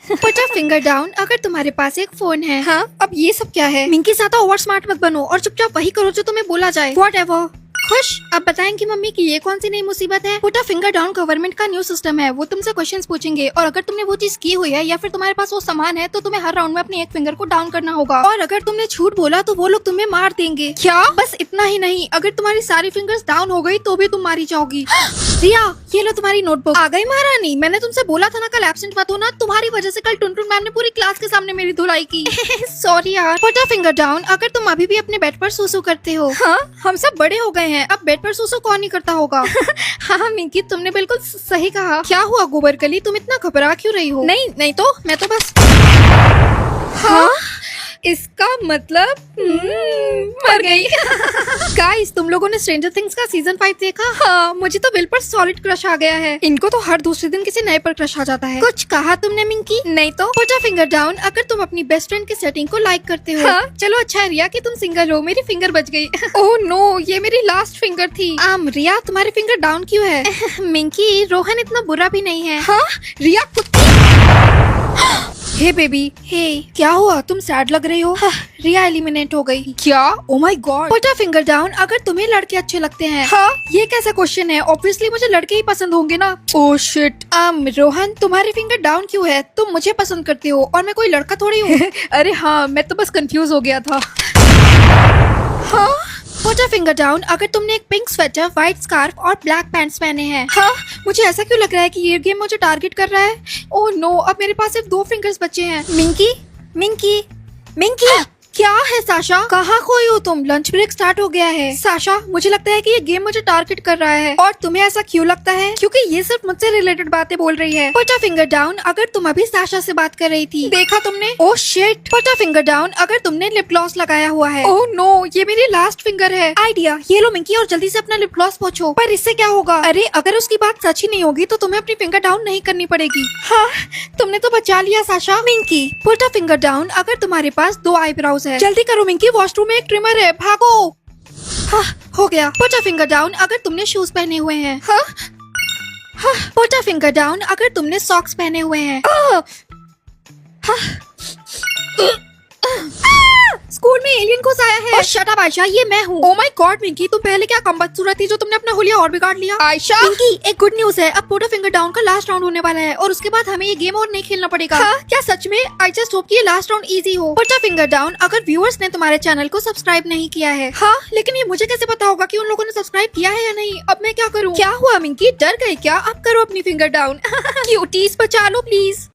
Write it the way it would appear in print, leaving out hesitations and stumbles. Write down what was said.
Put a finger down अगर तुम्हारे पास एक फोन है। हाँ, अब ये सब क्या है? मिंकी ज्यादा ओवर स्मार्ट मत बनो और चुपचाप वही करो जो तुम्हें बोला जाए। व्हाटएवर। खुश। अब बताएंगी मम्मी कि ये कौन सी नई मुसीबत है? Put a finger down government का न्यू सिस्टम है। वो तुमसे क्वेश्चंस पूछेंगे और अगर तुमने वो चीज की हुई है या फिर तुम्हारे पास वो सामान है तो तुम्हें हर राउंड में अपने एक फिंगर को डाउन करना होगा। और अगर तुमने झूठ बोला तो वो लोग तुम्हें मार देंगे। क्या? बस इतना ही नहीं, अगर तुम्हारी सारी फिंगर्स डाउन हो गई तो भी तुम मारी जाओगी। रिया, ये लो तुम्हारी नोटबुक। आ गई महारानी। मैंने तुमसे बोला था ना कल एब्सेंट मत होना। तुम्हारी वजह से कल टुनटुन मैम ने पूरी क्लास के सामने मेरी धुलाई की। सॉरी यार। पुट अ फिंगर डाउन अगर तुम अभी भी अपने बेड पर सूसू करते हो। हाँ, हम सब बड़े हो गए हैं, अब बेड पर सूसू कौन नहीं करता होगा। हाँ मिंकी, तुमने बिल्कुल सही कहा। क्या हुआ गोबर कली, तुम इतना घबरा क्यों रही हो? नहीं तो मैं तो बस। हाँ, इसका मतलब मर गई। गाइस, तुम लोगों ने स्ट्रेंजर थिंग्स का सीजन 5 देखा? हाँ, मुझे तो विल पर सॉलिड क्रश आ गया है। इनको तो हर दूसरे दिन किसी नए पर क्रश आ जाता है। कुछ कहा तुमने मिंकी? नहीं तो। पुट अ फिंगर डाउन अगर तुम अपनी बेस्ट फ्रेंड की सेटिंग को लाइक करते हो। हाँ। चलो अच्छा है रिया कि तुम सिंगल हो, मेरी फिंगर बच गई। ओह नो, ये मेरी लास्ट फिंगर थी। रिया, तुम्हारी फिंगर डाउन क्यों है? मिंकी, रोहन इतना बुरा भी नहीं है। हाँ, रिया कुत्ती। हे बेबी, हे क्या हुआ? तुम सैड लग रही हो। रिया एलिमिनेट हो गई। क्या? Oh my God. Put a finger down अगर तुम्हें लड़के अच्छे लगते हैं। हाँ, ये कैसा क्वेश्चन है? ऑब्वियसली मुझे लड़के ही पसंद होंगे ना। Oh shit. रोहन, तुम्हारी फिंगर डाउन क्यों है? तुम मुझे पसंद करते हो और मैं कोई लड़का थोड़ी हूँ। अरे हाँ, मैं तो बस कंफ्यूज हो गया था। हाँ। पुट अ फिंगर डाउन अगर तुमने एक पिंक स्वेटर, व्हाइट स्कार्फ और ब्लैक पैंट्स पहने हैं। हाँ, मुझे ऐसा क्यों लग रहा है कि ये गेम मुझे टारगेट कर रहा है? ओह नो, अब मेरे पास सिर्फ 2 फिंगर्स बचे हैं। मिंकी, मिंकी, मिंकी। क्या है साशा? कहाँ खोई हो तुम? लंच ब्रेक स्टार्ट हो गया है। साशा, मुझे लगता है कि ये गेम मुझे टारगेट कर रहा है। और तुम्हें ऐसा क्यों लगता है? क्योंकि ये सिर्फ मुझसे रिलेटेड बातें बोल रही है। पुट अ फिंगर डाउन अगर तुम अभी साशा से बात कर रही थी। देखा तुमने? Oh shit. Put a finger down अगर तुमने लिप ग्लॉस लगाया हुआ है। ओह नो, ये मेरी लास्ट फिंगर है। आइडिया, ये लो मिंकी और जल्दी से अपना लिप ग्लॉस पोंछो। पर इससे क्या होगा? अरे अगर उसकी बात सच ही नहीं होगी तो तुम्हें अपनी फिंगर डाउन नहीं करनी पड़ेगी। हाँ, तुमने तो बचा लिया Sasha. Minki, put a finger down अगर तुम्हारे पास 2 आईब्राउज है। जल्दी करो मिंकी, वॉशरूम में एक ट्रिमर है, भागो। हाँ, हो गया। पुट अ फिंगर डाउन अगर तुमने शूज पहने हुए हैं। हाँ, हाँ, पुट अ फिंगर डाउन अगर तुमने सॉक्स पहने हुए हैं। हाँ, स्कूल में एलियन घुस आया है। शट अप आयशा, ये मैं हूँ। ओह माय गॉड मिंकी, तुम पहले क्या कम बदसूरत थी जो तुमने अपना हुलिया और बिगाड़ लिया। आयशा। मिंकी, एक गुड न्यूज है, अब पुट अ फिंगर डाउन का लास्ट राउंड होने वाला है और उसके बाद हमें ये गेम और नहीं खेलना पड़ेगा। हाँ, क्या सच में? आई जस्ट होप कि ये लास्ट राउंड इजी हो। पुट अ फिंगर डाउन अगर व्यूअर्स ने तुम्हारे चैनल को सब्सक्राइब नहीं किया है। हाँ, लेकिन ये मुझे कैसे पता होगा कि उन लोगों ने सब्सक्राइब किया है या नहीं? अब मैं क्या करूँ? क्या हुआ मिंकी, डर गए क्या? अब करो अपनी फिंगर डाउन। क्यूटीज बचा लो प्लीज।